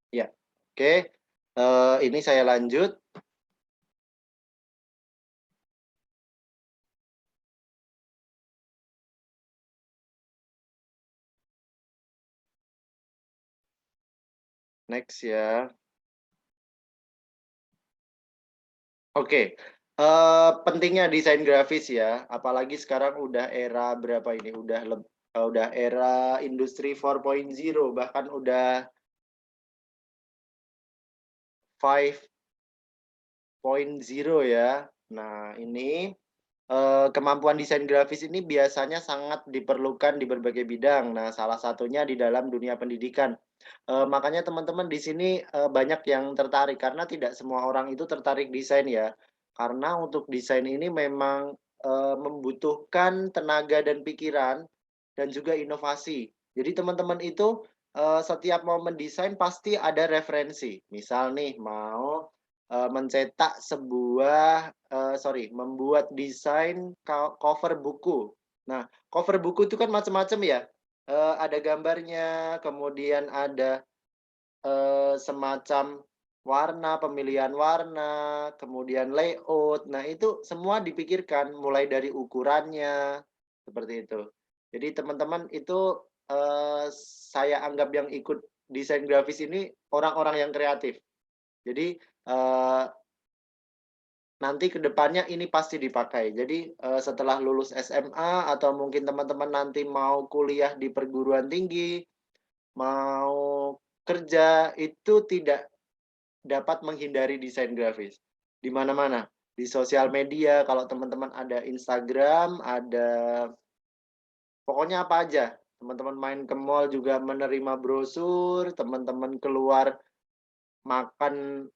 Ya, oke. Ini saya lanjut. Next ya. Oke. Pentingnya desain grafis ya, apalagi sekarang udah era berapa ini, udah era industri 4.0, bahkan udah 5.0 ya. Nah, ini kemampuan desain grafis ini biasanya sangat diperlukan di berbagai bidang. Nah, salah satunya di dalam dunia pendidikan. Makanya teman-teman di sini, banyak yang tertarik karena tidak semua orang itu tertarik desain ya. Karena untuk desain ini memang, membutuhkan tenaga dan pikiran dan juga inovasi. Jadi teman-teman itu, setiap mau mendesain pasti ada referensi. Misal nih mau, mencetak sebuah membuat desain cover buku. Nah, cover buku itu kan macam-macam ya, ada gambarnya, kemudian ada, semacam warna, pemilihan warna, kemudian layout. Nah, itu semua dipikirkan mulai dari ukurannya, seperti itu. Jadi teman-teman itu, saya anggap yang ikut desain grafis ini orang-orang yang kreatif. Jadi, nanti ke depannya ini pasti dipakai. Jadi, setelah lulus SMA atau mungkin teman-teman nanti mau kuliah di perguruan tinggi, mau kerja, itu tidak dapat menghindari desain grafis. Di mana-mana, di sosial media kalau teman-teman ada Instagram, ada pokoknya apa aja. Teman-teman main ke mall juga menerima brosur, teman-teman keluar makan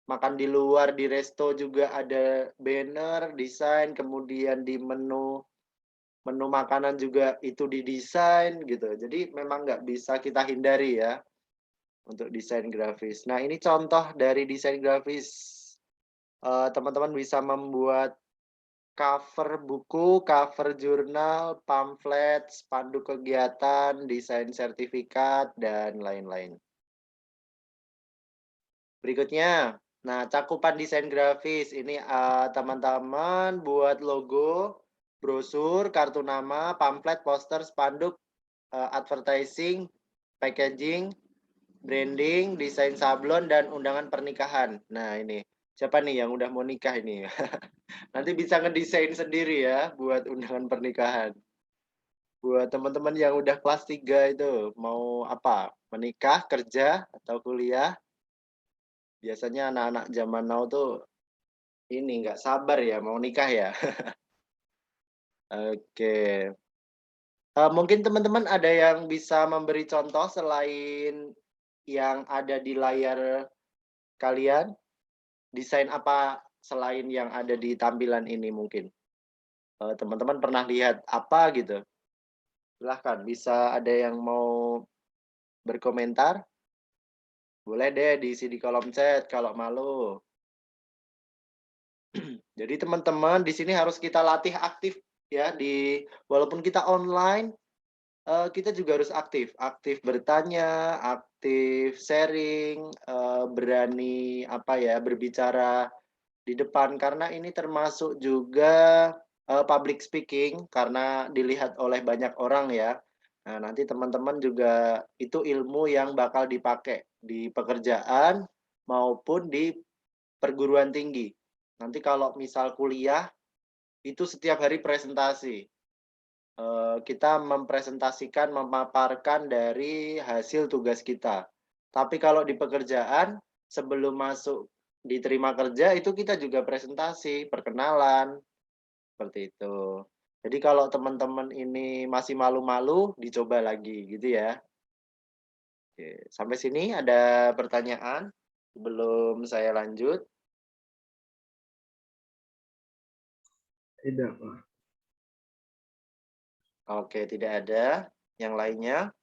makan di luar, di resto juga ada banner, desain, kemudian di menu menu makanan juga itu didesain gitu. Jadi memang nggak bisa kita hindari ya untuk desain grafis. Nah, ini contoh dari desain grafis. Teman-teman bisa membuat cover buku, cover jurnal, pamflet, spanduk kegiatan, desain sertifikat, dan lain-lain. Berikutnya, nah cakupan desain grafis ini, teman-teman buat logo, brosur, kartu nama, pamflet, poster, spanduk, advertising, packaging, branding, desain sablon, dan undangan pernikahan. Nah ini, siapa nih yang udah mau nikah ini? Nanti bisa ngedesain sendiri ya buat undangan pernikahan. Buat teman-teman yang udah kelas 3 itu, mau apa, menikah, kerja, atau kuliah, biasanya anak-anak zaman now tuh ini nggak sabar ya mau nikah ya. Oke, mungkin teman-teman ada yang bisa memberi contoh selain yang ada di layar kalian? Desain apa selain yang ada di tampilan ini mungkin? Teman-teman pernah lihat apa gitu? Silahkan bisa ada yang mau berkomentar? Boleh deh diisi di kolom chat kalau malu. Jadi teman-teman di sini harus kita latih aktif ya walaupun kita online, kita juga harus aktif, aktif bertanya, aktif sharing, berani apa ya, berbicara di depan karena ini termasuk juga, public speaking karena dilihat oleh banyak orang ya. Nah, nanti teman-teman juga itu ilmu yang bakal dipakai di pekerjaan maupun di perguruan tinggi. Nanti kalau misal kuliah, itu setiap hari presentasi. Kita mempresentasikan, memaparkan dari hasil tugas kita. Tapi kalau di pekerjaan, sebelum masuk diterima kerja, itu kita juga presentasi, perkenalan, seperti itu. Jadi kalau teman-teman ini masih malu-malu, dicoba lagi, gitu ya. Oke, sampai sini ada pertanyaan sebelum saya lanjut? Tidak, Pak. Oke, tidak ada. Yang lainnya?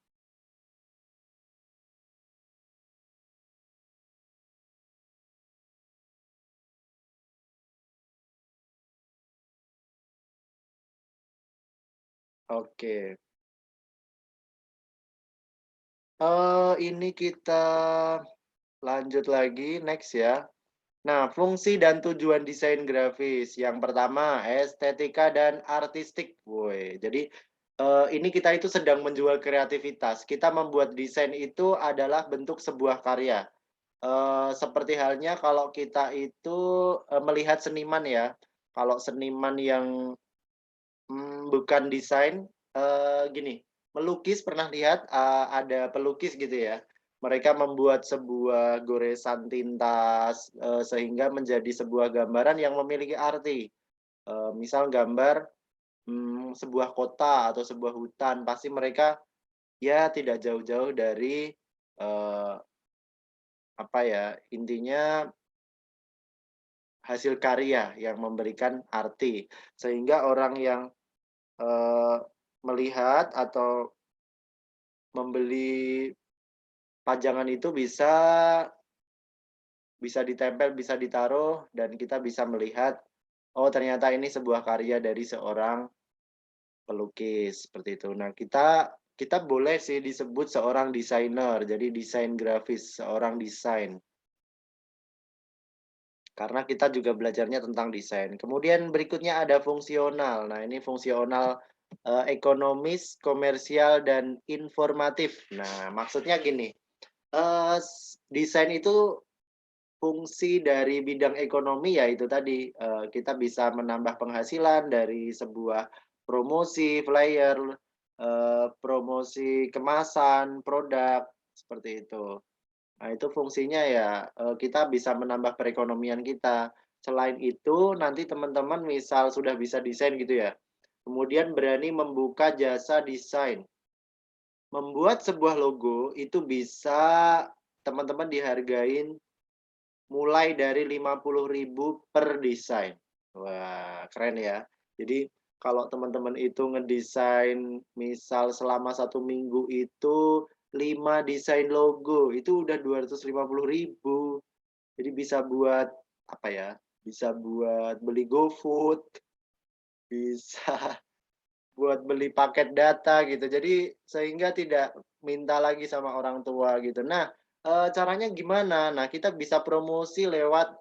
Oke. Ini kita lanjut lagi, next ya. Nah, fungsi dan tujuan desain grafis. Yang pertama, estetika dan artistik. Woi, jadi ini kita itu sedang menjual kreativitas. Kita membuat desain itu adalah bentuk sebuah karya. Seperti halnya kalau kita itu melihat seniman ya. Kalau seniman yang bukan desain, gini, melukis pernah lihat, ada pelukis gitu ya, mereka membuat sebuah goresan tinta sehingga menjadi sebuah gambaran yang memiliki arti. Misal gambar, sebuah kota atau sebuah hutan, pasti mereka ya tidak jauh-jauh dari, eee, apa ya, intinya hasil karya yang memberikan arti. Sehingga orang yang, eee, melihat atau membeli pajangan itu bisa ditempel, bisa ditaruh, dan kita bisa melihat, oh ternyata ini sebuah karya dari seorang pelukis, seperti itu. Nah, kita kita boleh sih disebut seorang desainer, jadi desain grafis, seorang desain, karena kita juga belajarnya tentang desain. Kemudian berikutnya ada fungsional. Nah, ini fungsional, ekonomis, komersial, dan informatif. Nah, maksudnya gini, desain itu fungsi dari bidang ekonomi ya itu tadi, kita bisa menambah penghasilan dari sebuah promosi, flyer, promosi kemasan, produk, seperti itu. Nah itu fungsinya ya, kita bisa menambah perekonomian kita. Selain itu nanti teman-teman misal sudah bisa desain gitu ya, kemudian berani membuka jasa desain. Membuat sebuah logo itu bisa teman-teman dihargain mulai dari 50.000 per desain. Wah, keren ya. Jadi kalau teman-teman itu ngedesain misal selama 1 minggu itu 5 desain logo, itu udah 250.000. Jadi bisa buat apa ya, bisa buat beli GoFood, bisa buat beli paket data gitu. Jadi sehingga tidak minta lagi sama orang tua gitu. Nah, caranya gimana? Nah, kita bisa promosi lewat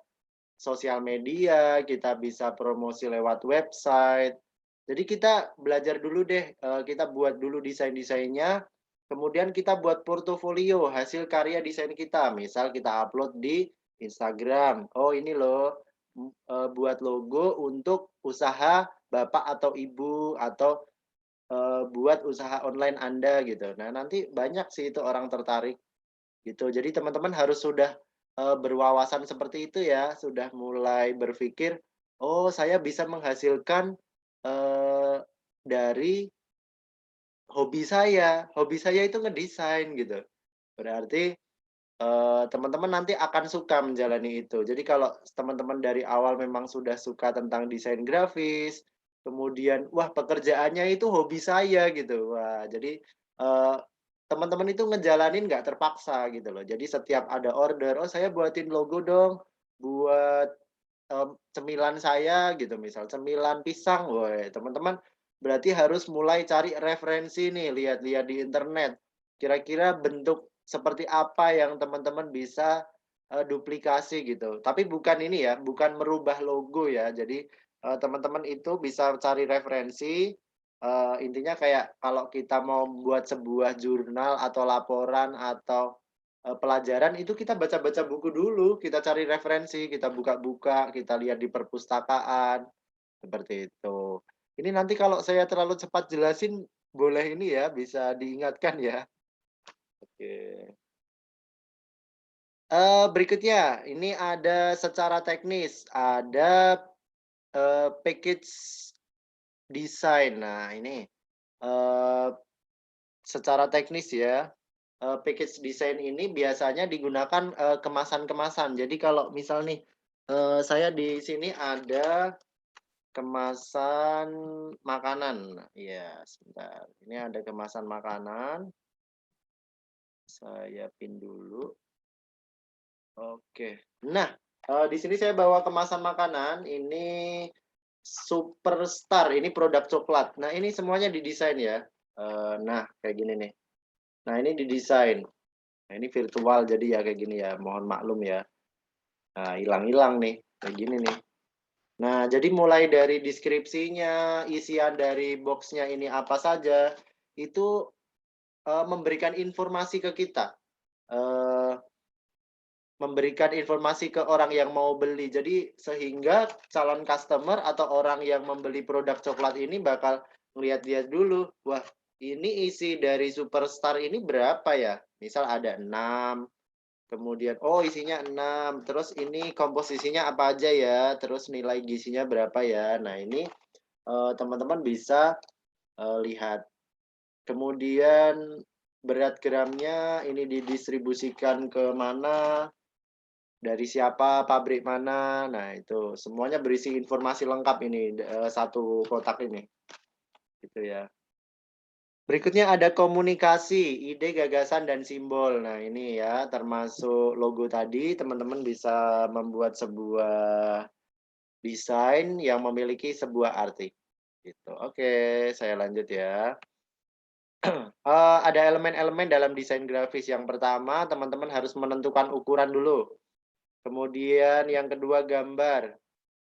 sosial media, kita bisa promosi lewat website. Jadi kita belajar dulu deh, kita buat dulu desain-desainnya, kemudian kita buat portofolio hasil karya desain kita. Misal kita upload di Instagram, "Oh ini loh, buat logo untuk usaha bapak atau ibu," atau, "Buat usaha online Anda," gitu. Nah nanti banyak sih itu orang tertarik. Gitu. Jadi teman-teman harus sudah, berwawasan seperti itu ya, sudah mulai berpikir, "Oh, saya bisa menghasilkan, eee, dari hobi saya itu ngedesain," gitu. Berarti, teman-teman nanti akan suka menjalani itu. Jadi kalau teman-teman dari awal memang sudah suka tentang desain grafis, kemudian, "Wah, pekerjaannya itu hobi saya," gitu. Wah, jadi, teman-teman itu ngejalanin nggak terpaksa gitu loh. Jadi setiap ada order, "Oh, saya buatin logo dong buat, cemilan saya," gitu misal, cemilan pisang. Woi, teman-teman berarti harus mulai cari referensi nih, lihat-lihat di internet. Kira-kira bentuk seperti apa yang teman-teman bisa, duplikasi gitu. Tapi bukan ini ya, bukan merubah logo ya. Jadi, teman-teman itu bisa cari referensi, intinya kayak kalau kita mau buat sebuah jurnal atau laporan atau, pelajaran itu kita baca-baca buku dulu, kita cari referensi, kita buka-buka, kita lihat di perpustakaan, seperti itu. Ini nanti kalau saya terlalu cepat jelasin boleh ini ya, bisa diingatkan ya. Oke. Berikutnya, ini ada secara teknis, ada, package design. Nah ini, eee, secara teknis ya, package design ini biasanya digunakan, kemasan-kemasan. Jadi kalau misal nih, saya di sini ada kemasan makanan. Iya, sebentar. Ini ada kemasan makanan, saya pin dulu. Oke. Nah, di sini saya bawa kemasan makanan, ini Superstar, ini produk coklat. Nah, ini semuanya didesain ya. Nah, kayak gini nih. Nah, ini didesain. Nah, ini virtual jadi ya kayak gini ya, mohon maklum ya. Nah, hilang-hilang nih, kayak gini nih. Nah, jadi mulai dari deskripsinya, isian dari box-nya ini apa saja, itu memberikan informasi ke kita, eee, memberikan informasi ke orang yang mau beli. Jadi sehingga calon customer atau orang yang membeli produk coklat ini bakal ngelihat-lihat dulu, "Wah, ini isi dari Superstar ini berapa ya?" Misal ada 6, kemudian, "Oh, isinya 6, terus ini komposisinya apa aja ya, terus nilai gizinya berapa ya?" Nah, ini, teman-teman bisa, lihat. Kemudian berat gramnya ini didistribusikan ke mana, dari siapa, pabrik mana. Nah, itu semuanya berisi informasi lengkap ini, satu kotak ini, gitu ya. Berikutnya ada komunikasi, ide, gagasan, dan simbol. Nah, ini ya termasuk logo tadi, teman-teman bisa membuat sebuah desain yang memiliki sebuah arti, gitu. Oke, saya lanjut ya. Ada elemen-elemen dalam desain grafis. Yang pertama, teman-teman harus menentukan ukuran dulu. Kemudian yang kedua gambar.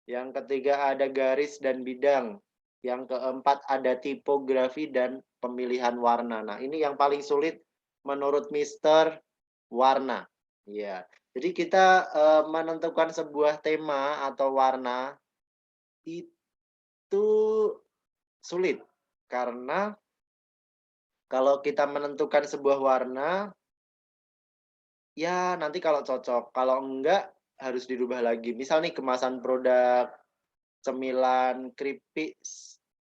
Yang ketiga ada garis dan bidang. Yang keempat ada tipografi dan pemilihan warna. Nah, ini yang paling sulit menurut Mister warna. Iya. Jadi kita menentukan sebuah tema atau warna itu sulit karena kalau kita menentukan sebuah warna, ya nanti kalau cocok, kalau enggak harus dirubah lagi. Misal nih kemasan produk cemilan keripik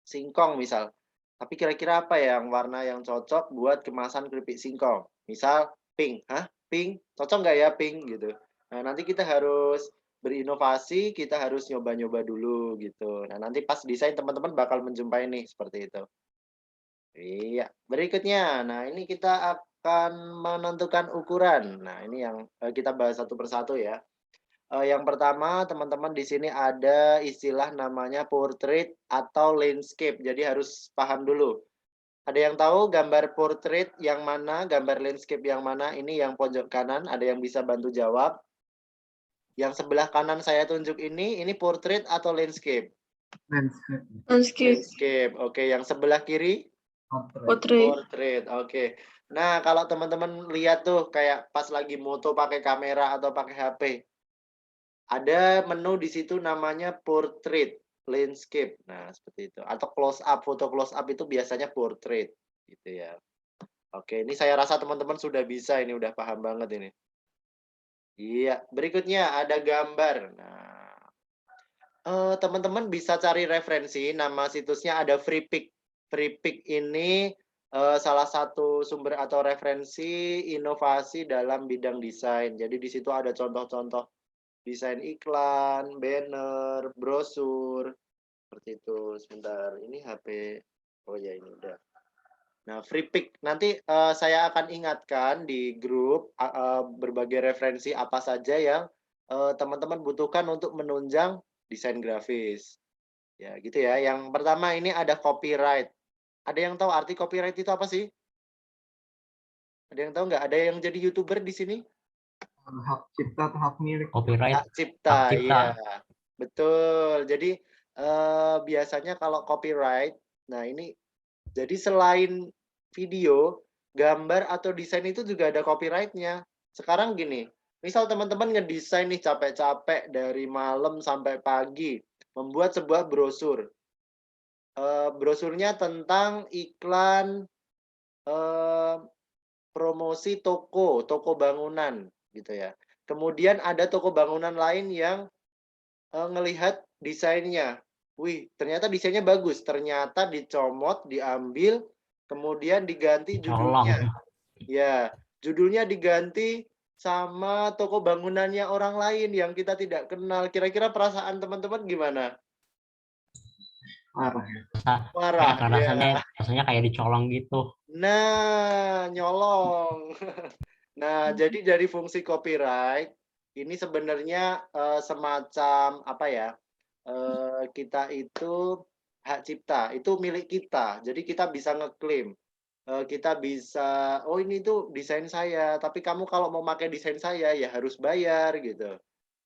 singkong misal, tapi kira-kira apa yang warna yang cocok buat kemasan keripik singkong? Misal pink, "Hah, pink? Cocok nggak ya pink?" Gitu. Nah, nanti kita harus berinovasi, kita harus nyoba-nyoba dulu gitu. Nah, nanti pas desain teman-teman bakal menjumpai nih seperti itu. Iya, berikutnya. Nah, ini kita akan menentukan ukuran. Nah, ini yang, kita bahas satu persatu ya. Yang pertama, teman-teman di sini ada istilah namanya portrait atau landscape. Jadi harus paham dulu. Ada yang tahu gambar portrait yang mana, gambar landscape yang mana? Ini yang pojok kanan, ada yang bisa bantu jawab? Yang sebelah kanan saya tunjuk ini portrait atau landscape? Landscape. Landscape. Landscape, oke. Yang sebelah kiri? Portrait. Portrait, oke. Nah, kalau teman-teman lihat tuh kayak pas lagi moto pakai kamera atau pakai HP, ada menu di situ namanya portrait, landscape. Nah, seperti itu. Atau close up, foto close up itu biasanya portrait, gitu ya. Oke, ini saya rasa teman-teman sudah bisa ini, udah paham banget ini. Iya, berikutnya ada gambar. Nah, teman-teman bisa cari referensi, nama situsnya ada Freepik. Freepik ini, salah satu sumber atau referensi inovasi dalam bidang desain. Jadi di situ ada contoh-contoh desain iklan, banner, brosur, seperti itu. Sebentar, ini HP. Oh ya, ini udah. Nah, Freepik nanti saya akan ingatkan di grup berbagai referensi apa saja yang teman-teman butuhkan untuk menunjang desain grafis. Ya, gitu ya. Yang pertama ini ada copyright. Ada yang tahu arti copyright itu apa sih? Ada yang tahu nggak? Ada yang jadi YouTuber di sini? Hak cipta atau hak milik. Copyright, Hak cipta, hak cipta. iya. Betul. Jadi biasanya kalau copyright, nah ini jadi selain video, gambar atau desain itu juga ada copyright-nya. Sekarang gini, misal teman-teman ngedesain nih capek-capek dari malam sampai pagi, membuat sebuah brosur. Brosurnya tentang iklan eh, promosi toko bangunan gitu ya. Kemudian ada toko bangunan lain yang ngelihat desainnya. Wih, ternyata desainnya bagus. Ternyata dicomot, diambil, kemudian diganti Colong. judulnya. Ya, judulnya diganti sama toko bangunannya orang lain yang kita tidak kenal. Kira-kira perasaan teman-teman gimana? Parah ya. Marah, Rasanya kayak dicolong gitu. Nah, nyolong. Nah, jadi dari fungsi copyright ini sebenarnya semacam apa ya? Kita itu hak cipta, itu milik kita. Jadi kita bisa ngeklaim. kita bisa, "Oh ini tuh desain saya, tapi kamu kalau mau pakai desain saya ya harus bayar," gitu.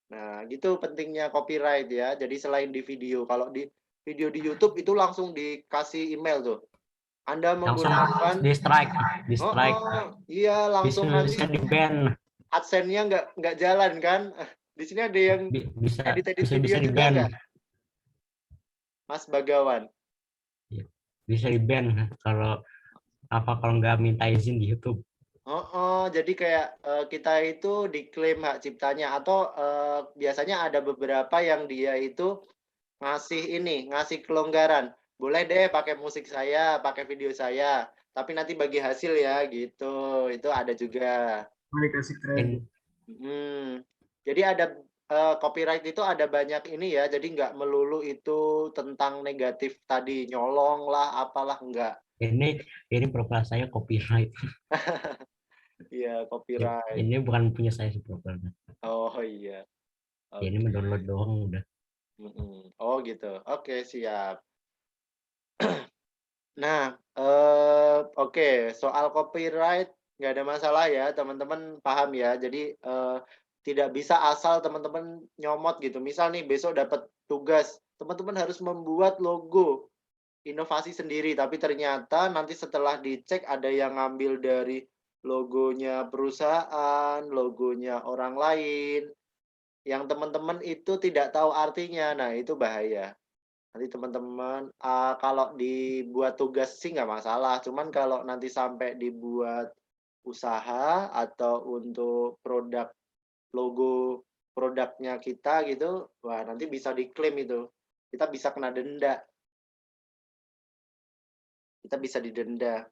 Nah, gitu pentingnya copyright ya. Jadi selain di video, kalau di video di YouTube itu langsung dikasih email tuh. Anda Langsung menggunakan di strike, di strike. iya langsung nanti Bisa di ban, AdSense-nya nggak jalan kan. Di sini ada yang bisa edit-edit bisa video bisa di juga ban. nggak, Mas Bagawan? Bisa di ban kalau kalau nggak minta izin di YouTube. Jadi kayak, kita itu diklaim hak ciptanya atau, biasanya ada beberapa yang dia itu ngasih kelonggaran, "Boleh deh pakai musik saya, pakai video saya, tapi nanti bagi hasil ya," gitu. Itu ada juga. dikasih kredit. Mhm. Jadi ada, copyright itu ada banyak ini ya, jadi nggak melulu itu tentang negatif tadi, nyolong lah, apalah, enggak. Ini profil saya copyright. Iya, copyright. Ini bukan punya saya sih profilnya. Oh, iya. Ini Oke. mendownload doang udah. Oh, gitu. Oke, siap. Nah, oke, soal copyright nggak ada masalah ya, teman-teman paham ya. Jadi, tidak bisa asal teman-teman nyomot gitu. Misal nih besok dapat tugas, teman-teman harus membuat logo inovasi sendiri, tapi ternyata nanti setelah dicek ada yang ngambil dari logonya perusahaan, logonya orang lain, yang teman-teman itu tidak tahu artinya. Nah, itu bahaya. Nanti teman-teman, kalau dibuat tugas sih nggak masalah, cuman kalau nanti sampai dibuat usaha atau untuk logo produknya kita gitu, wah nanti bisa diklaim itu. Kita bisa kena denda, kita bisa didenda.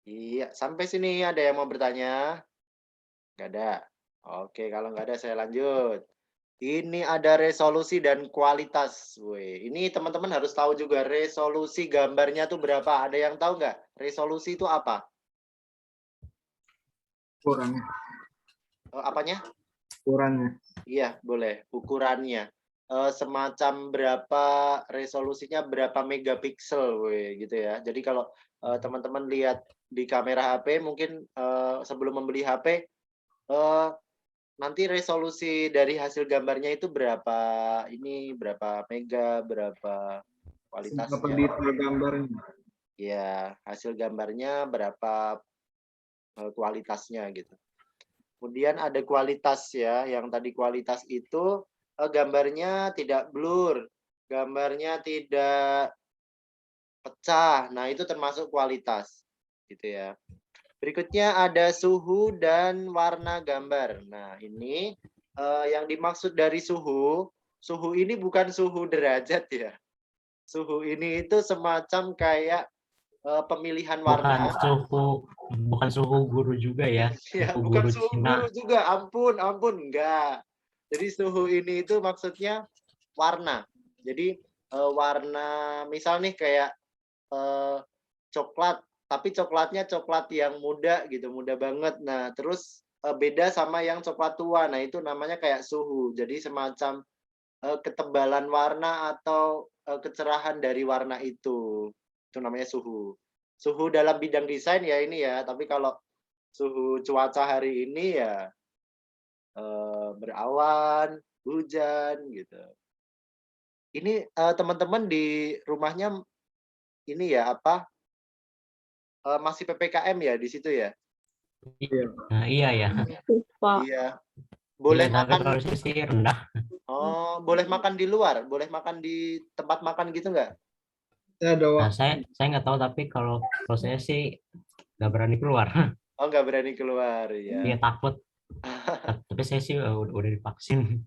Iya, sampai sini ada yang mau bertanya? Nggak ada? Oke, kalau nggak ada saya lanjut. Ini ada resolusi dan kualitas. Wih, ini teman-teman harus tahu juga resolusi gambarnya tuh berapa. Ada yang tahu nggak? Resolusi itu apa? Ukurannya. Apanya? Ukurannya. Iya, boleh. Ukurannya. Semacam berapa resolusinya berapa megapiksel, weh, gitu ya. Jadi kalau teman-teman lihat di kamera HP, mungkin sebelum membeli HP, eh, nanti resolusi dari hasil gambarnya itu berapa mega, berapa Seberapa kualitasnya. detail gambarnya. Ya, hasil gambarnya berapa kualitasnya gitu. Kemudian ada kualitas ya, yang tadi kualitas itu gambarnya tidak blur, gambarnya tidak pecah. Nah, itu termasuk kualitas gitu ya. Berikutnya ada suhu dan warna gambar. Nah, ini yang dimaksud dari suhu ini bukan suhu derajat ya. Suhu ini itu semacam kayak pemilihan Bukan warna. suhu guru juga ya. Ya, Suhu bukan guru suhu Cina. guru juga. Ampun, ampun, enggak. Jadi suhu ini itu maksudnya warna. Jadi warna misal nih kayak coklat, tapi coklatnya coklat yang muda gitu, muda banget. Nah, terus beda sama yang coklat tua. Nah, itu namanya kayak suhu. Jadi semacam ketebalan warna atau kecerahan dari warna itu. Itu namanya suhu. Suhu dalam bidang desain ya ini ya, tapi kalau suhu cuaca hari ini ya berawan, hujan gitu. Ini teman-teman di rumahnya ini ya apa masih PPKM ya di situ ya? Iya. Nah, iya ya. Pak. Iya. Iya, Boleh tapi makan kalau sih rendah. boleh makan di luar? Boleh makan di tempat makan gitu nggak? Saya ada Nah, waktu. saya nggak tahu, tapi kalau saya sih nggak berani keluar. Oh, nggak berani keluar, Dia ya. takut. Tapi saya sih udah divaksin.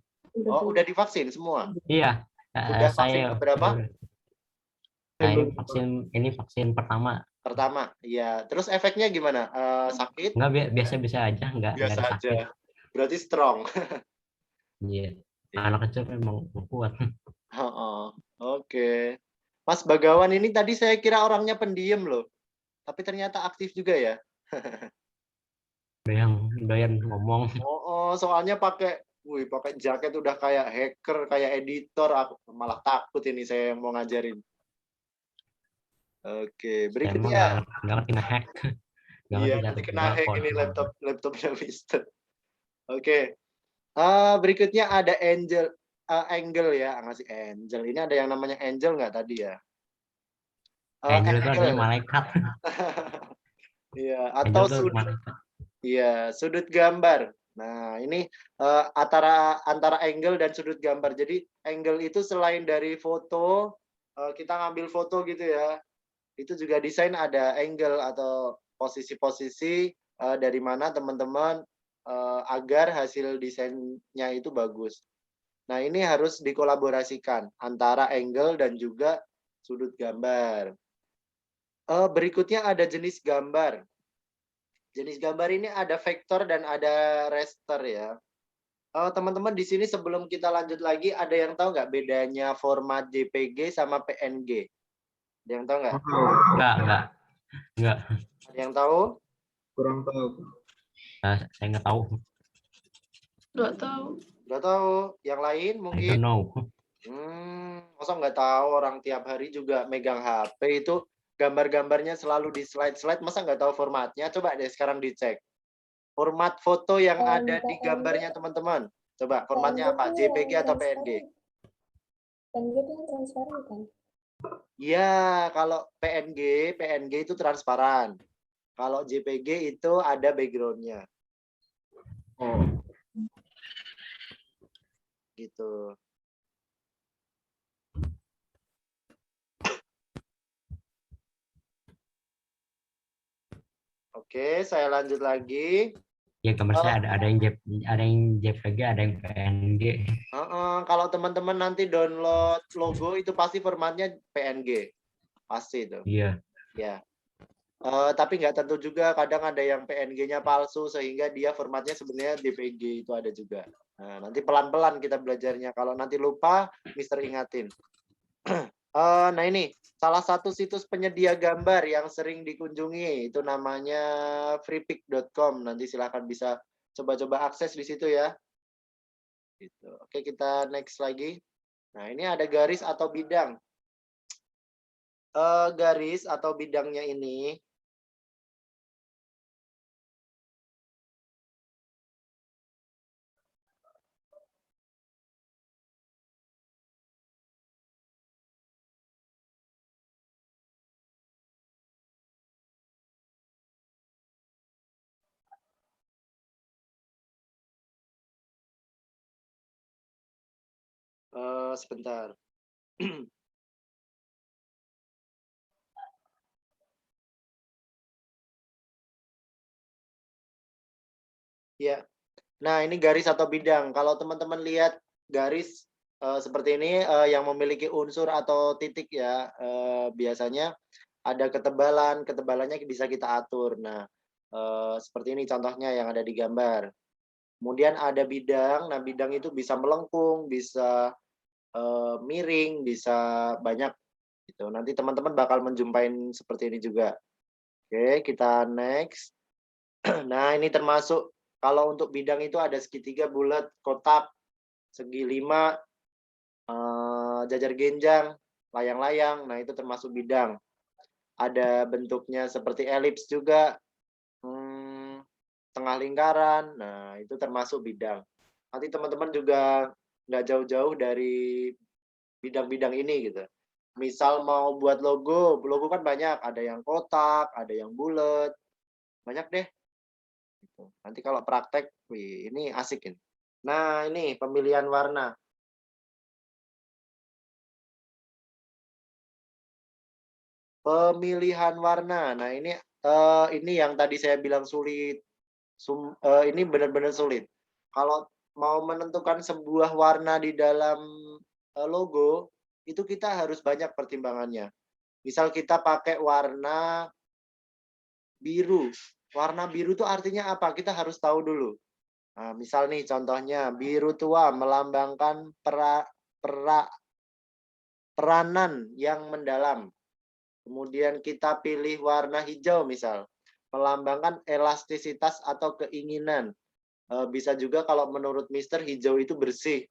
Oh, udah divaksin semua? Iya, Udah vaksin saya keberapa? ini vaksin pertama. Pertama, iya. Terus efeknya gimana? Sakit? Nggak, biasa-biasa aja, nggak Biasa ada aja. sakit. Berarti strong. Iya, Iya. anak kecil memang kuat. Heeh. Oke. Mas Bagawan ini tadi saya kira orangnya pendiam loh. Tapi ternyata aktif juga ya. Doyan ngomong. Soalnya pakai wih, pakai jaket udah kayak hacker, kayak editor, aku malah takut ini saya yang mau ngajarin. Oke, Saya emang berikutnya. nggak ngerti nge-hack. Nggak Iya, ngerti cara nanti kena juga hack kok. ini laptopnya Mister. Oke. Berikutnya ada angle ya, ngasih angel. Ini ada yang namanya angel nggak tadi ya? Angel itu artinya Angle. malaikat. Iya, Angel atau itu sudut. malaikat. Iya, sudut gambar. Nah, ini antara angle dan sudut gambar. Jadi angle itu selain dari foto, kita ngambil foto gitu ya. Itu juga desain ada angle atau posisi-posisi dari mana teman-teman agar hasil desainnya itu bagus. Nah, ini harus dikolaborasikan antara angle dan juga sudut gambar. Berikutnya ada jenis gambar. Jenis gambar ini ada vektor dan ada raster ya. Teman-teman di sini sebelum kita lanjut lagi, ada yang tahu nggak bedanya format JPG sama PNG? Ada yang tahu nggak? Enggak. Ada yang tahu? Kurang tahu. Saya nggak tahu. Nggak tahu. Nggak tahu. Yang lain I mungkin? don't know. Masa nggak tahu, orang tiap hari juga megang HP itu gambar-gambarnya selalu di slide-slide, masa nggak tahu formatnya? Coba deh sekarang dicek. Format foto yang ada di gambarnya teman-teman. Coba formatnya apa? JPG atau PNG? PNG itu yang transparan kan? Iya, kalau PNG itu transparan. Kalau JPG itu ada background-nya. Oh, Gitu. Oke, saya lanjut lagi. Ya gambar saya ada yang JPG, ada yang PNG. Kalau teman-teman nanti download logo itu pasti formatnya PNG. Pasti itu. Iya. Ya. Tapi nggak tentu juga, kadang ada yang PNG-nya palsu sehingga dia formatnya sebenarnya JPG itu ada juga. Nah, nanti pelan-pelan kita belajarnya. Kalau nanti lupa, Mister ingatin. Nah ini salah satu situs penyedia gambar yang sering dikunjungi itu namanya freepik.com. Nanti silakan bisa coba-coba akses di situ ya. Gitu. Oke, kita next lagi. Nah ini ada garis atau bidang. Garis atau bidangnya ini sebentar. Ya. Nah, ini garis atau bidang. Kalau teman-teman lihat garis seperti ini yang memiliki unsur atau titik ya, biasanya ada ketebalan, ketebalannya bisa kita atur. Nah, seperti ini contohnya yang ada di gambar. Kemudian ada bidang. Nah, bidang itu bisa melengkung, bisa miring, bisa banyak gitu. Nanti teman-teman bakal menjumpai seperti ini juga. Oke, kita next. Nah, ini termasuk kalau untuk bidang itu ada segitiga, bulat, kotak, segi 5, jajar genjang, layang-layang. Nah, itu termasuk bidang. Ada bentuknya seperti elips juga, tengah lingkaran. Nah, itu termasuk bidang. Nanti teman-teman juga nggak jauh-jauh dari bidang-bidang ini gitu. Misal mau buat logo, logo kan banyak. Ada yang kotak, ada yang bulat. Banyak deh. Nanti kalau praktek, wih, ini asik ini. Nah, ini pemilihan warna. Pemilihan warna. Nah, ini yang tadi saya bilang sulit. Ini benar-benar sulit. Kalau mau menentukan sebuah warna di dalam logo, itu kita harus banyak pertimbangannya. Misal kita pakai warna biru. Warna biru itu artinya apa? Kita harus tahu dulu. Nah, misal nih contohnya biru tua melambangkan peranan yang mendalam. Kemudian kita pilih warna hijau misal, melambangkan elastisitas atau keinginan. Bisa juga kalau menurut Mister hijau itu bersih.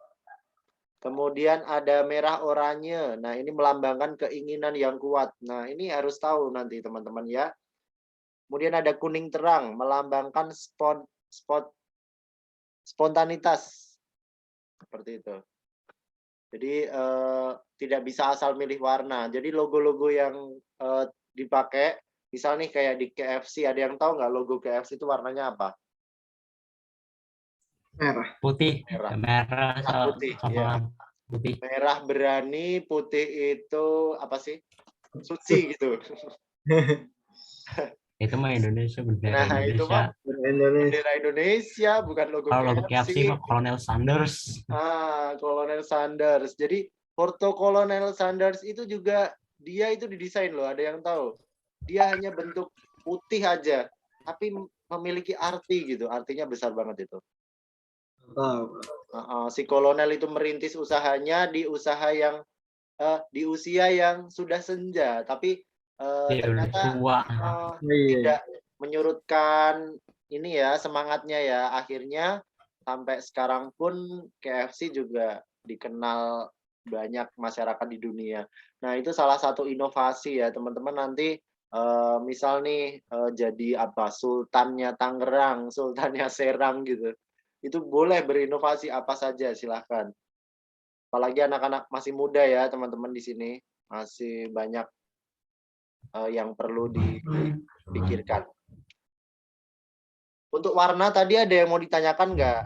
Kemudian ada merah oranye. Nah, ini melambangkan keinginan yang kuat. Nah, ini harus tahu nanti teman-teman ya. Kemudian ada kuning terang, melambangkan spontanitas. Seperti itu. Jadi tidak bisa asal milih warna. Jadi logo-logo yang dipakai, misal nih kayak di KFC, ada yang tahu nggak logo KFC itu warnanya apa? Merah. Putih, Merah. merah Putih, sama ya. putih. Merah berani, putih itu apa sih? Suci gitu. Itu mah Indonesia, bendera Nah, itu mah Indonesia. Indonesia. bendera Indonesia, bukan logo Kalau logo KFC. KFC mah Colonel Sanders. Kolonel Sanders. Jadi foto Kolonel Sanders itu juga dia itu didesain loh, ada yang tahu. Dia hanya bentuk putih aja, tapi memiliki arti gitu. Artinya besar banget itu. Tahu. Si kolonel itu merintis usahanya di usia yang sudah senja, tapi Dia udah ternyata tua. Iya. tidak menyurutkan ini ya semangatnya ya. Akhirnya sampai sekarang pun KFC juga dikenal banyak masyarakat di dunia. Nah, itu salah satu inovasi ya teman-teman. Nanti misal nih jadi apa Sultannya Tangerang, Sultannya Serang gitu. Itu boleh berinovasi apa saja, silahkan. Apalagi anak-anak masih muda ya teman-teman di sini. Masih banyak yang perlu dipikirkan. Untuk warna tadi ada yang mau ditanyakan nggak?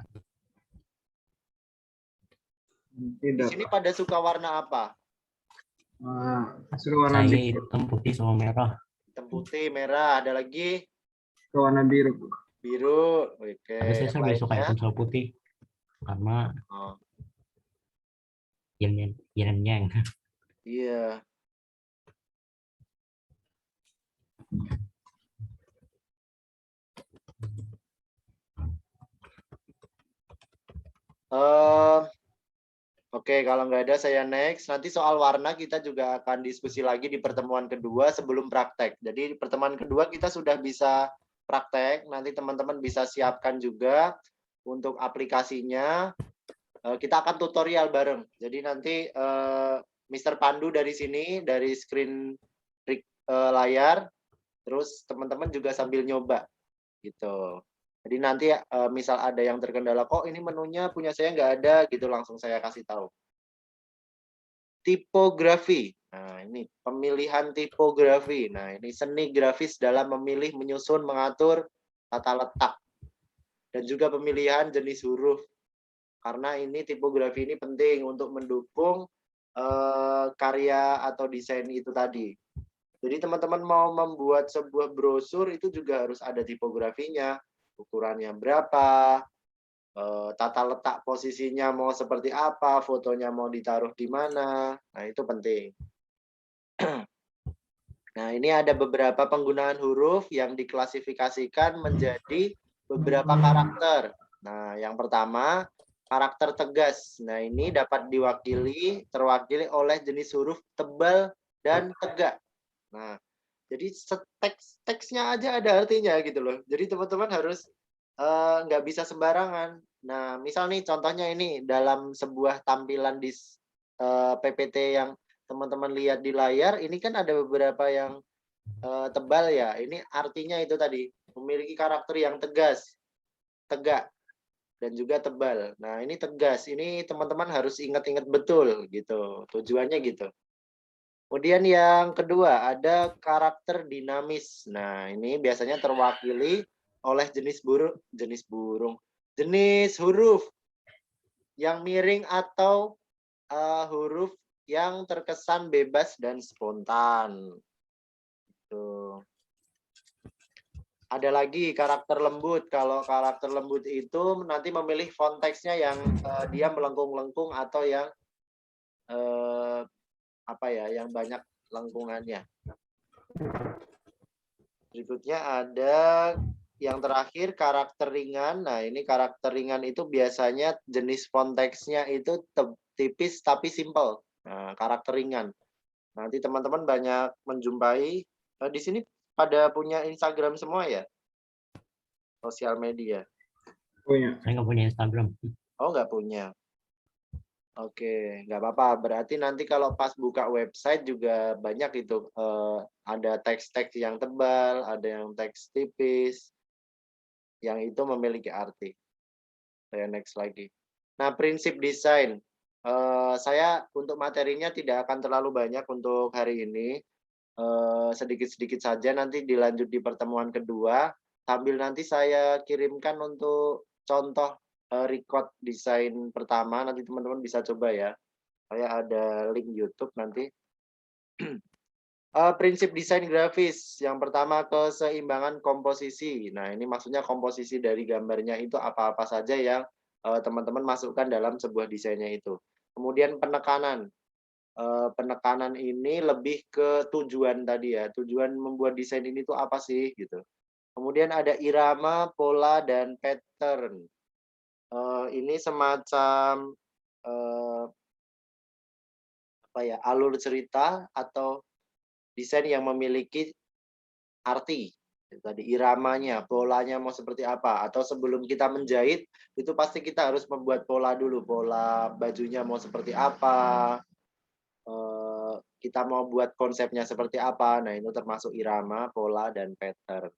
Di Tidak. sini pada suka warna apa? Suka warna Saya biru. hitam, putih, sama merah. Hitam, putih, merah. Ada lagi Suka warna biru. biru. Oke. Tapi saya Yang lebih suka lainnya? hitam sama putih. Karena Oh, yin and yang. iya. Oke, kalau nggak ada saya next. Nanti soal warna kita juga akan diskusi lagi di pertemuan kedua sebelum praktek. Jadi di pertemuan kedua kita sudah bisa praktek. Nanti teman-teman bisa siapkan juga untuk aplikasinya. Kita akan tutorial bareng. Jadi nanti Mr. Pandu dari sini, dari screen layar, terus teman-teman juga sambil nyoba gitu. Jadi nanti misal ada yang terkendala, kok ini menunya punya saya nggak ada gitu, langsung saya kasih tahu. Tipografi. Nah, ini pemilihan tipografi. Nah, ini seni grafis dalam memilih, menyusun, mengatur tata letak. Dan juga pemilihan jenis huruf. Karena ini tipografi ini penting untuk mendukung karya atau desain itu tadi. Jadi teman-teman mau membuat sebuah brosur itu juga harus ada tipografinya. Ukurannya berapa, tata letak posisinya mau seperti apa, fotonya mau ditaruh di mana. Nah, itu penting. Nah, ini ada beberapa penggunaan huruf yang diklasifikasikan menjadi beberapa karakter. Nah, yang pertama, karakter tegas. Nah, ini dapat terwakili oleh jenis huruf tebal dan tegak. Nah, jadi teksnya aja ada artinya gitu loh. Jadi teman-teman harus nggak bisa sembarangan. Nah, misal nih contohnya ini dalam sebuah tampilan di PPT yang teman-teman lihat di layar, ini kan ada beberapa yang tebal ya. Ini artinya itu tadi, memiliki karakter yang tegas, tegak, dan juga tebal. Nah, ini tegas. Ini teman-teman harus ingat-ingat betul gitu. Tujuannya gitu. Kemudian yang kedua ada karakter dinamis. Nah, ini biasanya terwakili oleh jenis huruf yang miring atau huruf yang terkesan bebas dan spontan. Tuh. Ada lagi karakter lembut. Kalau karakter lembut itu nanti memilih font teksnya yang dia melengkung-lengkung atau yang yang banyak lengkungannya. Berikutnya ada yang terakhir karakter ringan. Nah, ini karakter ringan itu biasanya jenis font teksnya itu tipis tapi simple. Nah, karakter ringan. Nanti teman-teman banyak menjumpai di sini pada punya Instagram semua ya? Sosial media. Punya. Saya nggak punya Instagram. Oh, nggak punya. Oke, nggak apa-apa. Berarti nanti kalau pas buka website juga banyak itu. Ada teks-teks yang tebal, ada yang teks tipis, yang itu memiliki arti. Saya next lagi. Nah, prinsip desain. Saya untuk materinya tidak akan terlalu banyak untuk hari ini. Sedikit-sedikit saja, nanti dilanjut di pertemuan kedua. Sambil nanti saya kirimkan untuk contoh record desain pertama, nanti teman-teman bisa coba ya. Saya ada link YouTube nanti. Prinsip desain grafis. Yang pertama, keseimbangan komposisi. Nah, ini maksudnya komposisi dari gambarnya itu apa-apa saja yang teman-teman masukkan dalam sebuah desainnya itu. Kemudian penekanan. Penekanan ini lebih ke tujuan tadi ya. Tujuan membuat desain ini tuh apa sih gitu. Kemudian ada irama, pola, dan pattern. Ini semacam apa ya, alur cerita atau desain yang memiliki arti. Tadi iramanya, polanya mau seperti apa. Atau sebelum kita menjahit, itu pasti kita harus membuat pola dulu. Pola bajunya mau seperti apa, kita mau buat konsepnya seperti apa. Nah, itu termasuk irama, pola, dan pattern.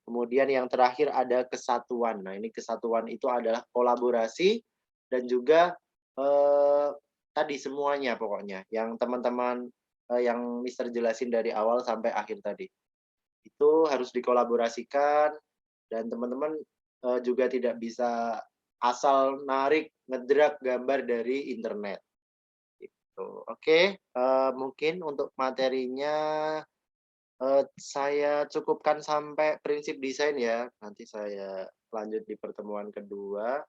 Kemudian yang terakhir ada kesatuan. Nah, ini kesatuan itu adalah kolaborasi dan juga tadi semuanya pokoknya. Yang teman-teman yang Mister jelasin dari awal sampai akhir tadi. Itu harus dikolaborasikan dan teman-teman juga tidak bisa asal narik, ngedrag gambar dari internet. Gitu. Oke, mungkin untuk materinya saya cukupkan sampai prinsip desain ya. Nanti saya lanjut di pertemuan kedua.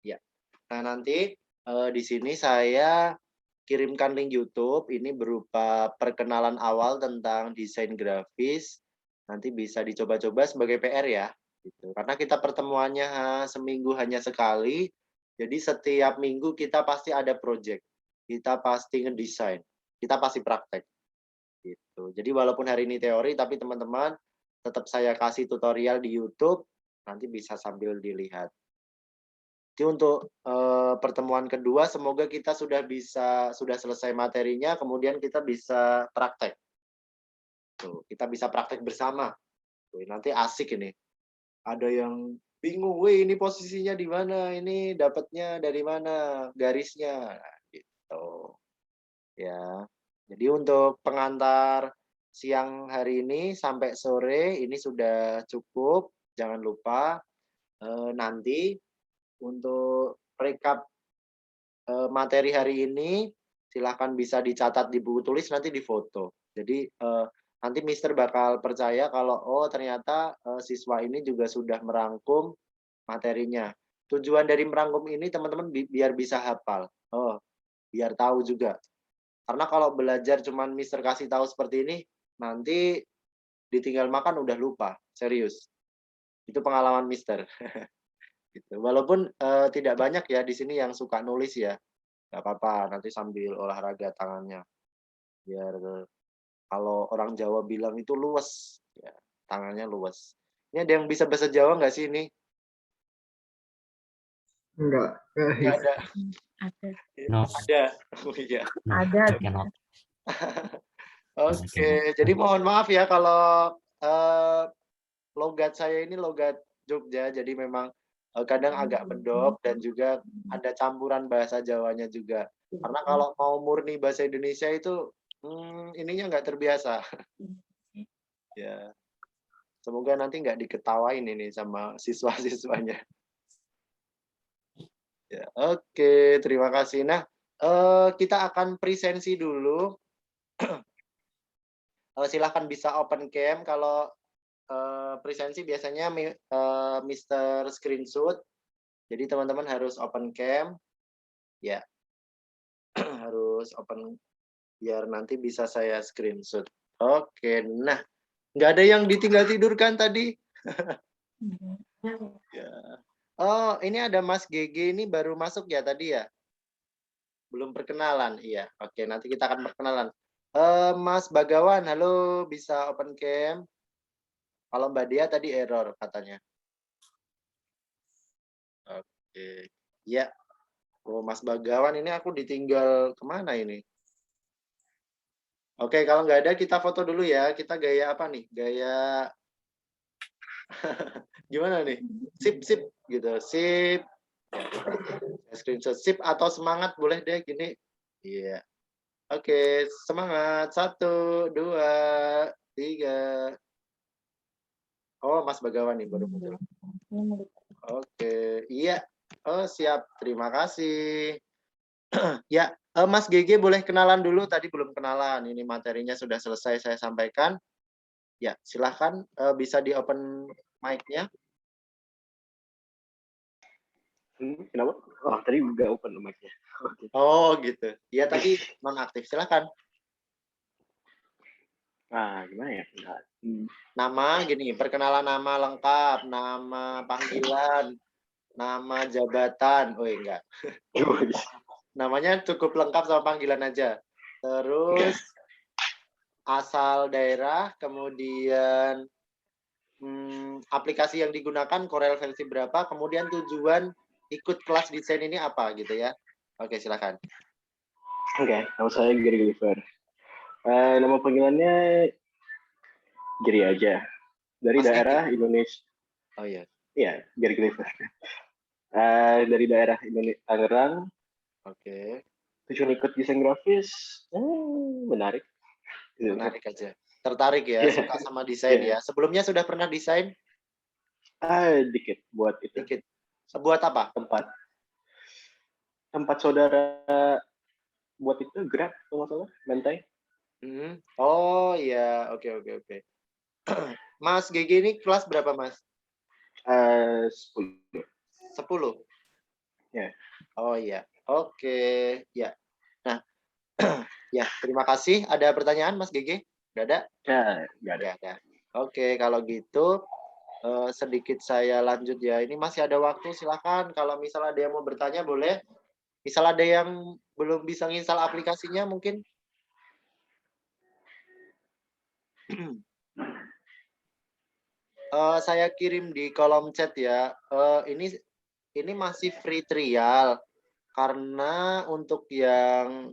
Ya. Nah, nanti di sini saya kirimkan link YouTube. Ini berupa perkenalan awal tentang desain grafis. Nanti bisa dicoba-coba sebagai PR ya. Gitu. Karena kita pertemuannya seminggu hanya sekali. Jadi setiap minggu kita pasti ada project. Kita pasti ngedesain. Kita pasti praktek. Gitu. Jadi walaupun hari ini teori, tapi teman-teman tetap saya kasih tutorial di YouTube, nanti bisa sambil dilihat. Jadi untuk pertemuan kedua, semoga kita sudah selesai materinya, kemudian kita bisa praktek. Tuh, kita bisa praktek bersama. Tuh, nanti asik ini. Ada yang bingung, weh ini posisinya di mana, ini dapatnya dari mana, garisnya, nah, gitu. Ya. Jadi untuk pengantar siang hari ini sampai sore ini sudah cukup. Jangan lupa nanti untuk recap materi hari ini silahkan bisa dicatat di buku tulis, nanti difoto. Jadi nanti Mister bakal percaya kalau oh ternyata siswa ini juga sudah merangkum materinya. Tujuan dari merangkum ini teman-teman biar bisa hafal. Oh, biar tahu juga. Karena kalau belajar cuman Mister kasih tahu seperti ini, nanti ditinggal makan udah lupa, serius. Itu pengalaman Mister. Gitu. Walaupun tidak banyak ya di sini yang suka nulis ya, nggak apa-apa. Nanti sambil olahraga tangannya, biar kalau orang Jawa bilang itu luwes, ya, tangannya luwes. Ini ada yang bisa bahasa Jawa nggak sih ini? Enggak. Nggak ada. Ada. No. Ada. Oh iya. Ada. Cannot. Oke, jadi mohon maaf ya kalau logat saya ini logat Jogja, jadi memang kadang agak medok dan juga ada campuran bahasa Jawanya juga. Karena kalau mau murni bahasa Indonesia itu ininya nggak terbiasa. Ya, semoga nanti nggak diketawain ini sama siswa-siswanya. Ya, oke, terima kasih. Nah, kita akan presensi dulu. Silahkan bisa open cam. Kalau presensi biasanya Mister Screenshot. Jadi teman-teman harus open cam. Ya, harus open biar nanti bisa saya screenshot. Oke, nah nggak ada yang ditinggal tidurkan tadi. Ya. Oh, ini ada Mas GG ini baru masuk ya tadi ya? Belum perkenalan, iya. Oke, nanti kita akan perkenalan. Mas Bagawan, halo, bisa open cam? Kalau Mbak Dia tadi error katanya. Oke. Ya. Oh, Mas Bagawan ini aku ditinggal kemana ini? Oke, kalau nggak ada kita foto dulu ya. Kita gaya apa nih? Gaya gimana nih? Sip, sip gitu. Sip. Screenshot sip atau semangat boleh deh gini. Iya. Oke, semangat. 1, 2, 3. Oh, Mas Bagawan nih baru muncul. Oke, iya. Oh, siap. Terima kasih. Ya, Mas GG boleh kenalan dulu. Tadi belum kenalan. Ini materinya sudah selesai saya sampaikan. Ya, silahkan bisa di open mic-nya. Kenapa? Oh, tadi nggak open mic-nya. Oke. Oh, gitu. Ya, tadi nonaktif. Silahkan. Ah, gimana ya? Enggak. Nama gini, perkenalan nama lengkap, nama panggilan, nama jabatan. Oh, enggak. Namanya cukup lengkap sama panggilan aja. Terus asal daerah, kemudian aplikasi yang digunakan, Corel versi berapa, kemudian tujuan ikut kelas desain ini apa gitu ya. Oke, silakan. Oke, nama saya Gary Gulliver. Nama panggilannya Gary aja. Dari Mas daerah Indonesia. Oh iya. Iya, Gary Gulliver. Dari daerah Indonesia, Tangerang. Oke. Tujuan ikut desain grafis, menarik. Menarik aja. Tertarik ya, Yeah. suka sama desain ya. Sebelumnya sudah pernah desain? Dikit buat itu. Dikit. Buat apa? Tempat saudara buat itu Grab kalau nggak salah, Bantai. Oh iya, oke. Mas GG ini kelas berapa, Mas? 10. 10. Ya. Oh iya. Oke, ya. Nah, ya, terima kasih. Ada pertanyaan, Mas GG? Nggak ada? Ya, nggak ada. Nggak ada. Oke, kalau gitu sedikit saya lanjut ya. Ini masih ada waktu, silakan. Kalau misalnya ada yang mau bertanya, boleh. Misal ada yang belum bisa nginstal aplikasinya, mungkin. Saya kirim di kolom chat ya. Ini masih free trial karena untuk yang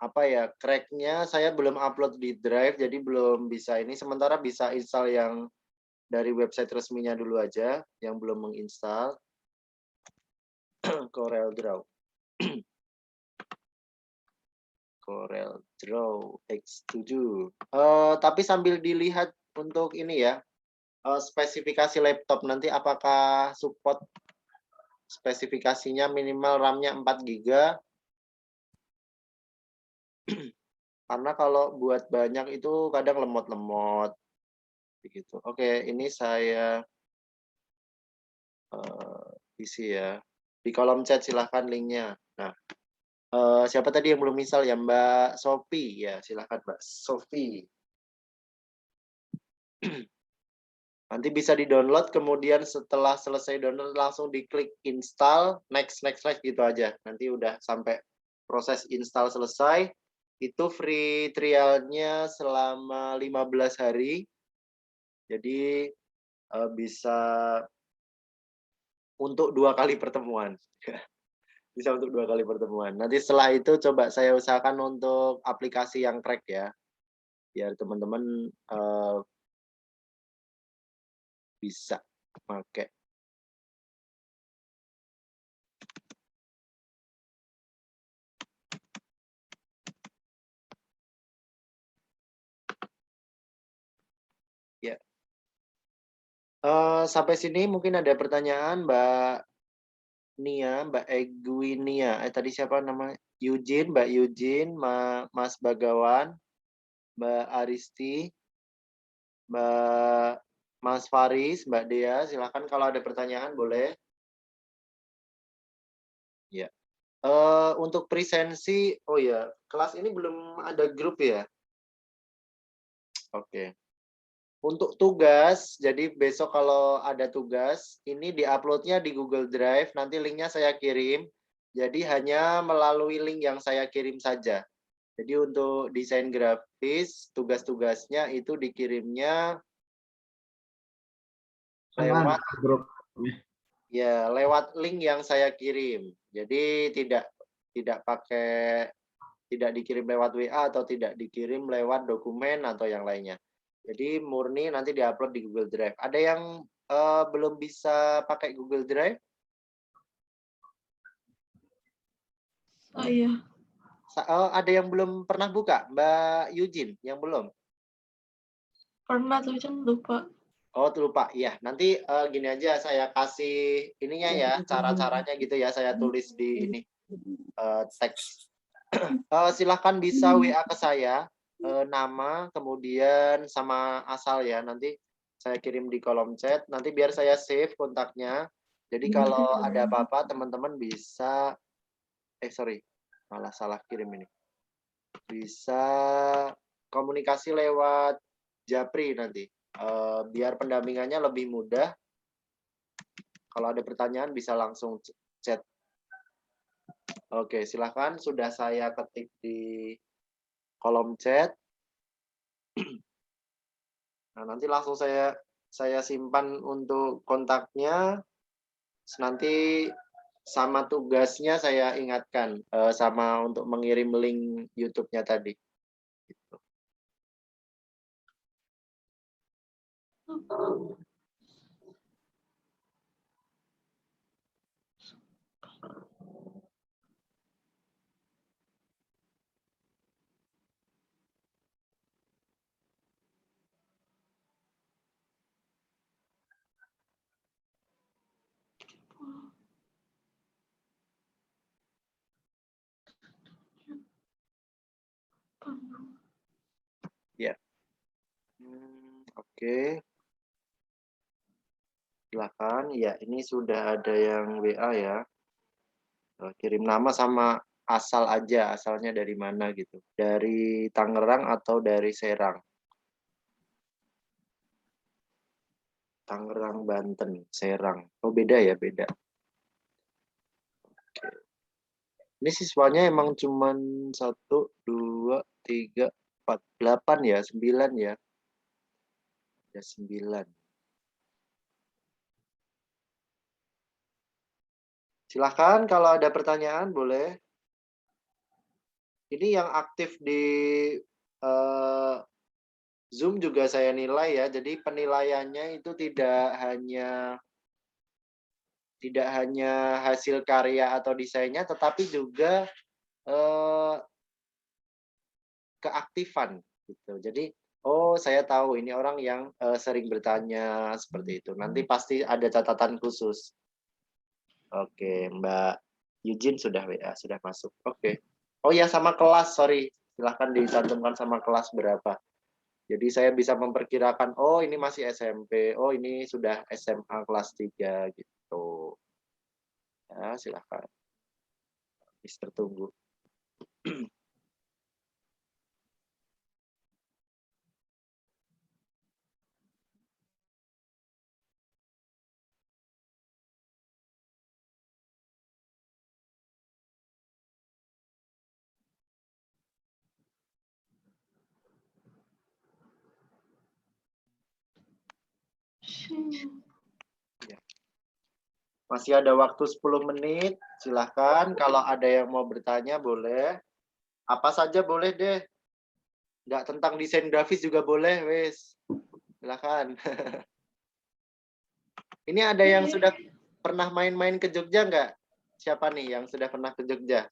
apa ya, crack-nya saya belum upload di Drive, jadi belum bisa ini. Sementara bisa install yang dari website resminya dulu aja, yang belum menginstal. Corel Draw. Corel Draw X7. Tapi sambil dilihat untuk ini ya, spesifikasi laptop nanti apakah support spesifikasinya minimal RAM-nya 4 GB. Karena kalau buat banyak itu kadang lemot-lemot begitu. Oke, ini saya isi ya. Di kolom chat silahkan linknya. Nah, siapa tadi yang belum install ya? Mbak Sophie ya, silahkan Mbak Sophie. Nanti bisa di-download, kemudian setelah selesai download langsung diklik install, next gitu aja. Nanti udah sampai proses install selesai. Itu free trialnya selama 15 hari. Jadi bisa untuk 2 kali pertemuan. Bisa untuk 2 kali pertemuan. Nanti setelah itu coba saya usahakan untuk aplikasi yang crack ya. Biar teman-teman bisa pakai. Ya. Sampai sini mungkin ada pertanyaan Mbak Nia, Mbak Egwinia. Tadi siapa namanya? Eugene, Mbak Eugene, Mas Bagawan, Mbak Aristi, Mbak Mas Faris, Mbak Dea. Silakan kalau ada pertanyaan boleh. Ya. Untuk presensi, oh ya, kelas ini belum ada grup ya? Oke. Untuk tugas, jadi besok kalau ada tugas, ini diuploadnya di Google Drive, nanti linknya saya kirim. Jadi hanya melalui link yang saya kirim saja. Jadi untuk desain grafis, tugas-tugasnya itu dikirimnya lewat grup. Ya, lewat link yang saya kirim. Jadi tidak pakai tidak dikirim lewat WA atau tidak dikirim lewat dokumen atau yang lainnya. Jadi murni nanti diupload di Google Drive. Ada yang belum bisa pakai Google Drive? Saya. Ada yang belum pernah buka, Mbak Yujin, yang belum? Pernah tapi kan lupa. Oh, lupa. Ya, nanti gini aja saya kasih ininya ya, cara-caranya gitu ya, saya tulis di ini teks. Silahkan bisa WA ke saya, nama, kemudian sama asal ya. Nanti saya kirim di kolom chat. Nanti biar saya save kontaknya. Jadi kalau ada apa-apa, teman-teman bisa, sorry, malah salah kirim ini. Bisa komunikasi lewat Japri nanti. Biar pendampingannya lebih mudah. Kalau ada pertanyaan bisa langsung chat. Oke, silahkan. Sudah saya ketik di kolom chat. Nah, nanti langsung saya simpan untuk kontaknya. Nanti sama tugasnya saya ingatkan sama untuk mengirim link YouTube-nya tadi. Gitu. Ya. Oke. Silakan. Ya, ini sudah ada yang WA ya. Kirim nama sama asal aja, asalnya dari mana gitu. Dari Tangerang atau dari Serang. Tangerang, Banten, Serang. Oh, beda ya, beda. Oke. Ini siswanya emang cuman 1, 2, 3, 4, 8 ya, 9 ya. Ada 9. Silahkan kalau ada pertanyaan boleh. Ini yang aktif di Zoom juga saya nilai ya. Jadi penilaiannya itu tidak hanya hasil karya atau desainnya, tetapi juga keaktifan gitu. Jadi, oh saya tahu ini orang yang sering bertanya seperti itu. Nanti pasti ada catatan khusus. Oke, Mbak Eugene sudah WA, sudah masuk. Oke. Oh ya, sama kelas, sorry. Silahkan dicantumkan sama kelas berapa. Jadi saya bisa memperkirakan, oh ini masih SMP, oh ini sudah SMA kelas 3 gitu. Ya, silahkan. Mister tunggu. Masih ada waktu 10 menit, silahkan. Kalau ada yang mau bertanya boleh. Apa saja boleh deh. Nggak tentang desain grafis juga boleh, wes. Silahkan. Ini ada yang sudah pernah main-main ke Jogja nggak? Siapa nih yang sudah pernah ke Jogja?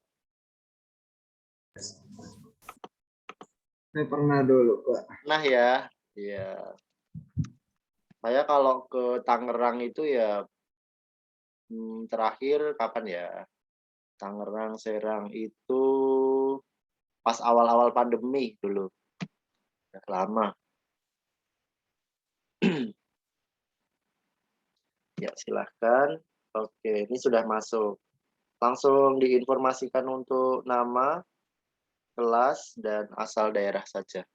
Saya pernah dulu, Pak. Nah ya, iya. Saya kalau ke Tangerang itu ya terakhir kapan ya? Tangerang, Serang itu pas awal-awal pandemi dulu. Udah lama. Ya, silahkan. Oke, ini sudah masuk. Langsung diinformasikan untuk nama, kelas, dan asal daerah saja.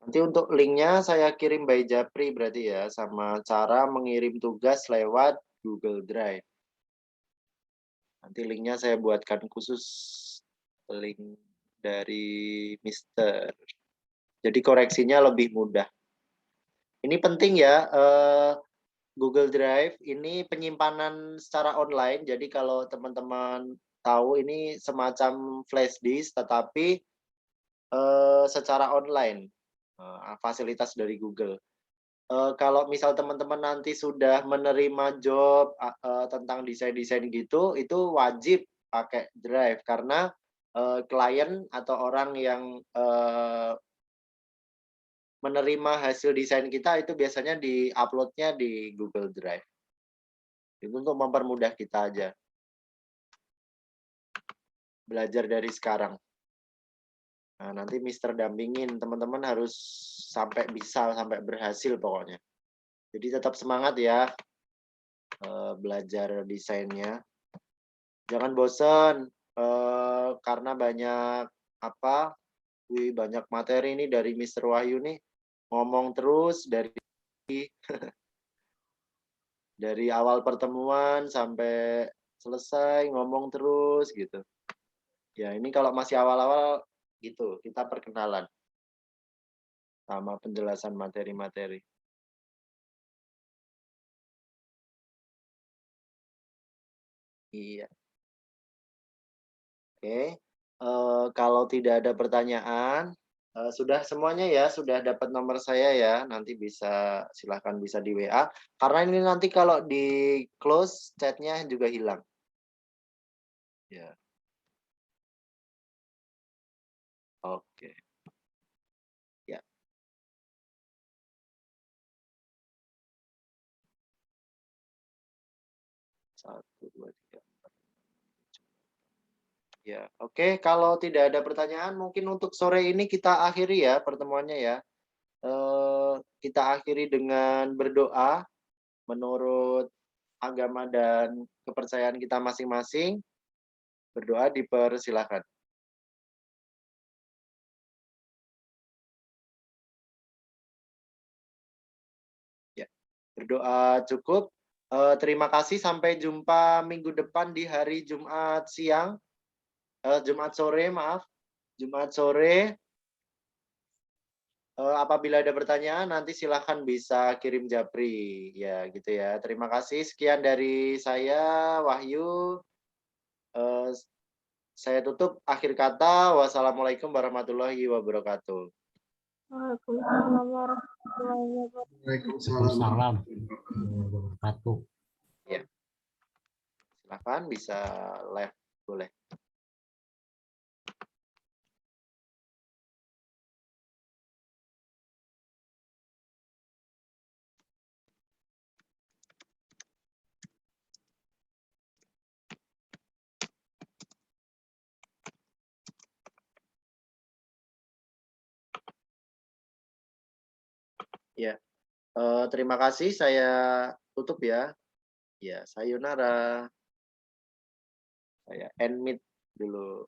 Nanti untuk linknya saya kirim by Japri berarti ya, sama cara mengirim tugas lewat Google Drive. Nanti linknya saya buatkan khusus link dari Mister. Jadi koreksinya lebih mudah. Ini penting ya, Google Drive ini penyimpanan secara online. Jadi kalau teman-teman tahu ini semacam flash disk, tetapi secara online, fasilitas dari Google. Kalau misal teman-teman nanti sudah menerima job tentang desain-desain gitu, itu wajib pakai Drive karena klien atau orang yang menerima hasil desain kita itu biasanya di-upload-nya di Google Drive. Itu untuk mempermudah kita aja. Belajar dari sekarang. Nah, nanti Mister dampingin, teman-teman harus sampai bisa, sampai berhasil pokoknya. Jadi tetap semangat ya belajar desainnya. Jangan bosan karena banyak banyak materi ini dari Mister Wahyu nih, ngomong terus dari awal pertemuan sampai selesai ngomong terus gitu. Ya ini kalau masih awal-awal gitu, kita perkenalan sama penjelasan materi-materi. Iya. Oke, kalau tidak ada pertanyaan, sudah semuanya ya, sudah dapat nomor saya ya, nanti silahkan bisa di WA. Karena ini nanti kalau di close, chatnya juga hilang. Ya. Oke. Ya. Satu, dua, tiga. Ya, oke. Kalau tidak ada pertanyaan, mungkin untuk sore ini kita akhiri ya pertemuannya ya. Kita akhiri dengan berdoa menurut agama dan kepercayaan kita masing-masing. Berdoa dipersilakan. Ya, berdoa cukup. Terima kasih. Sampai jumpa minggu depan di hari Jumat siang. Jumat sore, maaf. Jumat sore. Apabila ada pertanyaan, nanti silahkan bisa kirim japri. Ya, gitu ya. Terima kasih. Sekian dari saya, Wahyu. Saya tutup akhir kata. Wassalamualaikum warahmatullahi wabarakatuh. Waalaikumsalam warahmatullahi wabarakatuh. Waalaikumsalam. Salam. Wabarakatuh. Ya. Silahkan bisa live, boleh. Ya, terima kasih. Saya tutup ya. Ya, sayonara. Saya end meet dulu.